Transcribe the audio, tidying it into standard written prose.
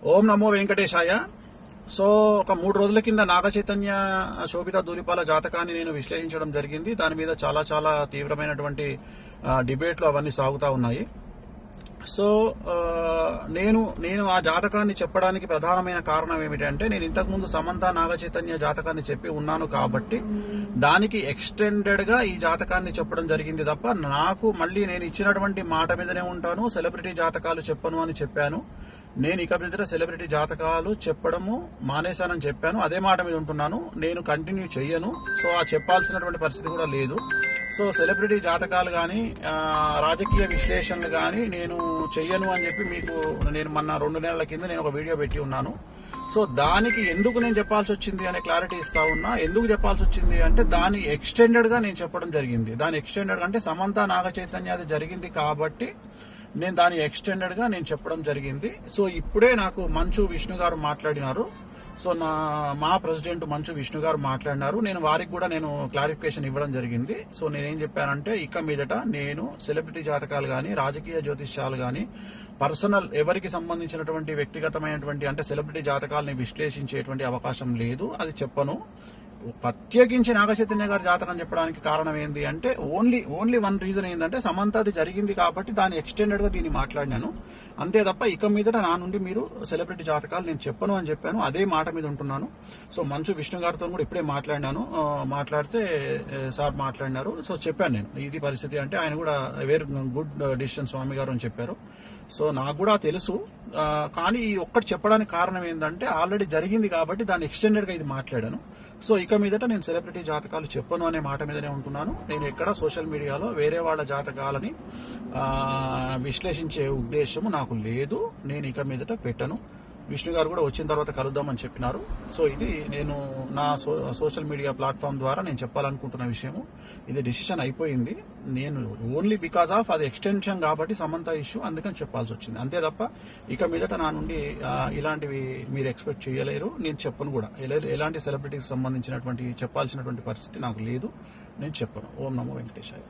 ఓం నమో వెంకటేశాయ. So ఒక 3 రోజుల కింద నాగ చైతన్య శోభిత ధూళిపాల జాతకాన్ని నేను విశ్లేషించడం జరిగింది. దాని మీద చాలా చాలా తీవ్రమైనటువంటి డిబేట్లు అవన్నీ సాగుతా ఉన్నాయి. సో నేను ఆ జాతకాన్ని చెప్పడానికి ప్రధానమైన కారణం ఏమిటంటే, నేను ఇంతకుముందు సమంత నాగ చైతన్య జాతకాన్ని చెప్పి ఉన్నాను కాబట్టి దానికి ఎక్స్టెండెడ్ గా ఈ జాతకాన్ని చెప్పడం జరిగింది తప్ప, నాకు మళ్ళీ నేను ఇచ్చినటువంటి మాట మీదనే ఉంటాను, సెలబ్రిటీ జాతకాలు చెప్పను అని చెప్పాను. నేను ఇక మీద సెలబ్రిటీ జాతకాలు చెప్పడము మానేశానని చెప్పాను. అదే మాట మీద ఉంటున్నాను. నేను కంటిన్యూ చెయ్యను. సో ఆ చెప్పాల్సినటువంటి పరిస్థితి కూడా లేదు. సో సెలబ్రిటీ జాతకాలు కానీ రాజకీయ విశ్లేషణలు కానీ నేను చెయ్యను అని చెప్పి మీకు నేను మొన్న 2 నెలల కింద నేను ఒక వీడియో పెట్టి ఉన్నాను. సో దానికి ఎందుకు నేను చెప్పాల్సి వచ్చింది అనే క్లారిటీ ఇస్తా ఉన్నా. ఎందుకు చెప్పాల్సి వచ్చింది అంటే, దాని ఎక్స్టెండెడ్ గా నేను చెప్పడం జరిగింది. దాని ఎక్స్టెండెడ్ అంటే సమంత నాగ చైతన్య అది జరిగింది కాబట్టి నేను దాని ఎక్స్టెండెడ్ గా నేను చెప్పడం జరిగింది. సో ఇప్పుడే నాకు మంచు విష్ణు గారు మాట్లాడినారు. సో మా ప్రెసిడెంట్ మంచు విష్ణు గారు మాట్లాడినారు. నేను వారికి కూడా నేను క్లారిఫికేషన్ ఇవ్వడం జరిగింది. సో నేనేం చెప్పానంటే, ఇక మీదట నేను సెలబ్రిటీ జాతకాలు కానీ రాజకీయ జ్యోతిష్యాలు కానీ పర్సనల్ ఎవరికి సంబంధించినటువంటి వ్యక్తిగతమైనటువంటి అంటే సెలబ్రిటీ జాతకాలని విశ్లేషించేటువంటి అవకాశం లేదు. అది చెప్పను. ప్రత్యేకించి నాగ చైతన్య గారి జాతకం చెప్పడానికి కారణం ఏంది అంటే, ఓన్లీ వన్ రీజన్ ఏంటంటే, సమంత అది జరిగింది కాబట్టి దాన్ని ఎక్స్టెండెడ్ గా దీన్ని మాట్లాడినాను. అంతే తప్ప ఇక మీదట నా నుండి మీరు సెలబ్రిటీ జాతకాలు నేను చెప్పను అని చెప్పాను. అదే మాట మీద ఉంటున్నాను. సో మంచు విష్ణు గారితో కూడా ఇప్పుడే మాట్లాడినాను. మాట్లాడితే సార్ మాట్లాడినారు. సో చెప్పాను నేను ఇది పరిస్థితి అంటే, ఆయన కూడా వెరీ గుడ్ డిసిషన్ స్వామి గారు అని చెప్పారు. సో నాకు కూడా తెలుసు. కానీ ఈ ఒక్కటి చెప్పడానికి కారణం ఏంటంటే, ఆల్రెడీ జరిగింది కాబట్టి దాన్ని ఎక్స్టెండెడ్ గా ఇది మాట్లాడాను. సో ఇక మీదట నేను సెలబ్రిటీ జాతకాలు చెప్పను అనే మాట మీదనే ఉంటున్నాను. నేను ఎక్కడ సోషల్ మీడియాలో వేరే వాళ్ళ జాతకాలని విశ్లేషించే ఉద్దేశము నాకు లేదు. నేను ఇక మీదట పెట్టను. విష్ణు గారు కూడా వచ్చిన తర్వాత కలుద్దామని చెప్పినారు. సో ఇది నేను నా సోషల్ మీడియా ప్లాట్ఫామ్ ద్వారా నేను చెప్పాలనుకుంటున్న విషయము. ఇది డిసిషన్ అయిపోయింది. నేను ఓన్లీ బికాస్ ఆఫ్ అది ఎక్స్టెన్షన్ కాబట్టి సమంత ఇష్యూ, అందుకని చెప్పాల్సి వచ్చింది. అంతే తప్ప ఇక మీదట నా నుండి ఇలాంటివి మీరు ఎక్స్పెక్ట్ చేయలేరు. నేను చెప్పను కూడా. ఎలాంటి సెలబ్రిటీకి సంబంధించినటువంటి చెప్పాల్సినటువంటి పరిస్థితి నాకు లేదు. నేను చెప్పను. ఓం నమో వెంకటేశాయ.